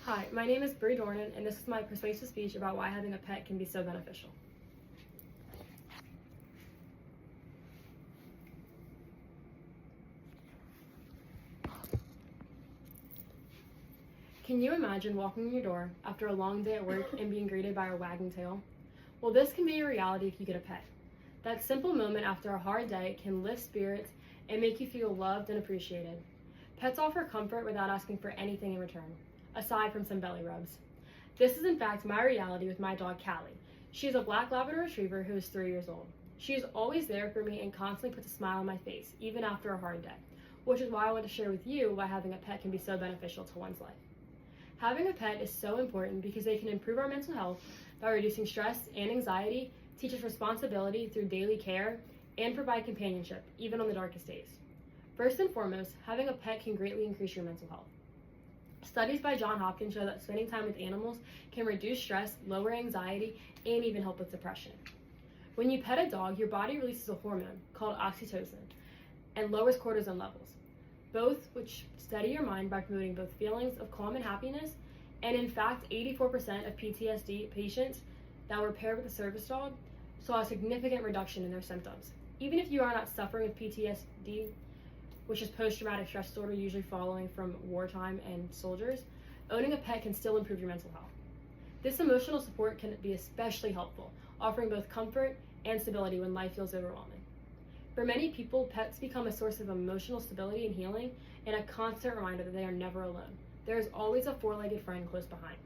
Hi, my name is Brie Dornan, and this is my persuasive speech about why having a pet can be so beneficial. Can you imagine walking in your door after a long day at work and being greeted by a wagging tail? Well, this can be your reality if you get a pet. That simple moment after a hard day can lift spirits and make you feel loved and appreciated. Pets offer comfort without asking for anything in return, aside from some belly rubs. This is in fact my reality with my dog Callie. She is a black Labrador retriever who is 3 years old. She is always there for me and constantly puts a smile on my face, even after a hard day, which is why I want to share with you why having a pet can be so beneficial to one's life. Having a pet is so important because they can improve our mental health by reducing stress and anxiety, teach us responsibility through daily care, and provide companionship, even on the darkest days. First and foremost, having a pet can greatly increase your mental health. Studies by Johns Hopkins show that spending time with animals can reduce stress, lower anxiety, and even help with depression. When you pet a dog, your body releases a hormone called oxytocin and lowers cortisol levels, both which steady your mind by promoting both feelings of calm and happiness. And in fact, 84% of PTSD patients that were paired with a service dog saw a significant reduction in their symptoms. Even if you are not suffering with PTSD, which is post-traumatic stress disorder usually following from wartime and soldiers, owning a pet can still improve your mental health. This emotional support can be especially helpful, offering both comfort and stability when life feels overwhelming. For many people, pets become a source of emotional stability and healing, and a constant reminder that they are never alone. There is always a four-legged friend close behind.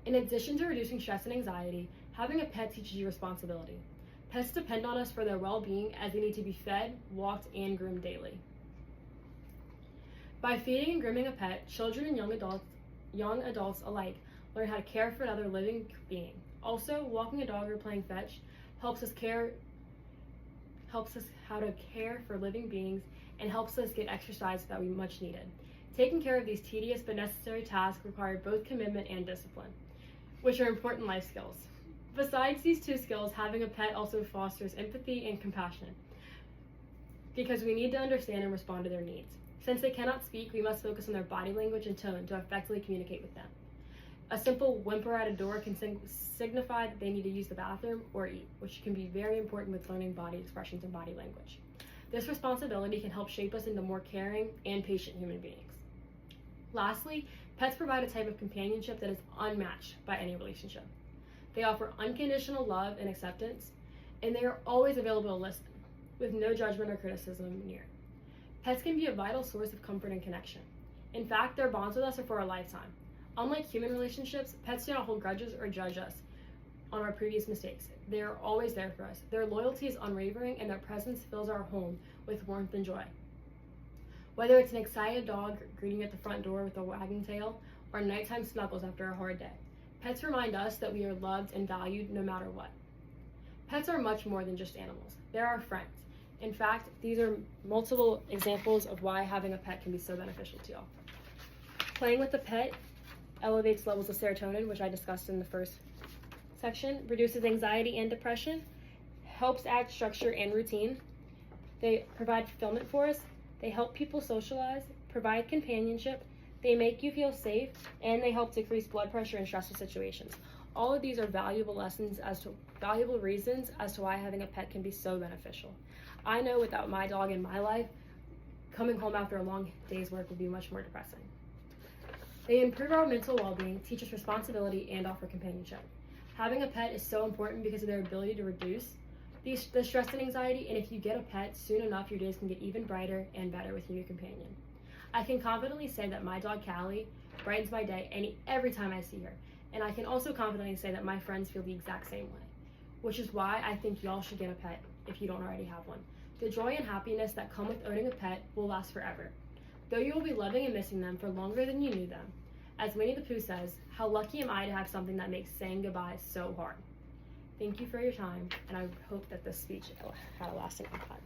In addition to reducing stress and anxiety, having a pet teaches you responsibility. Pets depend on us for their well-being as they need to be fed, walked, and groomed daily. By feeding and grooming a pet, children and young adults alike learn how to care for another living being. Also, walking a dog or playing fetch helps us how to care for living beings and helps us get exercise that we much needed. Taking care of these tedious but necessary tasks require both commitment and discipline, which are important life skills. Besides these two skills, having a pet also fosters empathy and compassion, because we need to understand and respond to their needs. Since they cannot speak, we must focus on their body language and tone to effectively communicate with them. A simple whimper at a door can signify that they need to use the bathroom or eat, which can be very important with learning body expressions and body language. This responsibility can help shape us into more caring and patient human beings. Lastly, pets provide a type of companionship that is unmatched by any relationship. They offer unconditional love and acceptance, and they are always available to listen, with no judgment or criticism near. Pets can be a vital source of comfort and connection. In fact, their bonds with us are for a lifetime. Unlike human relationships, pets do not hold grudges or judge us on our previous mistakes. They are always there for us. Their loyalty is unwavering, and their presence fills our home with warmth and joy. Whether it's an excited dog greeting at the front door with a wagging tail, or nighttime snuggles after a hard day, pets remind us that we are loved and valued no matter what. Pets are much more than just animals. They're our friends. In fact, these are multiple examples of why having a pet can be so beneficial to y'all. Playing with a pet elevates levels of serotonin, which I discussed in the first section, reduces anxiety and depression, helps add structure and routine. They provide fulfillment for us. They help people socialize, provide companionship. They make you feel safe, and they help decrease blood pressure in stressful situations. All of these are valuable reasons as to why having a pet can be so beneficial. I know without my dog in my life, coming home after a long day's work would be much more depressing. They improve our mental well-being, teach us responsibility, and offer companionship. Having a pet is so important because of their ability to reduce the stress and anxiety, and if you get a pet, soon enough your days can get even brighter and better with your new companion. I can confidently say that my dog Callie brightens my day every time I see her, and I can also confidently say that my friends feel the exact same way, which is why I think y'all should get a pet if you don't already have one. The joy and happiness that come with owning a pet will last forever, though you will be loving and missing them for longer than you knew them. As Winnie the Pooh says, how lucky am I to have something that makes saying goodbye so hard. Thank you for your time, and I hope that this speech had a lasting impact.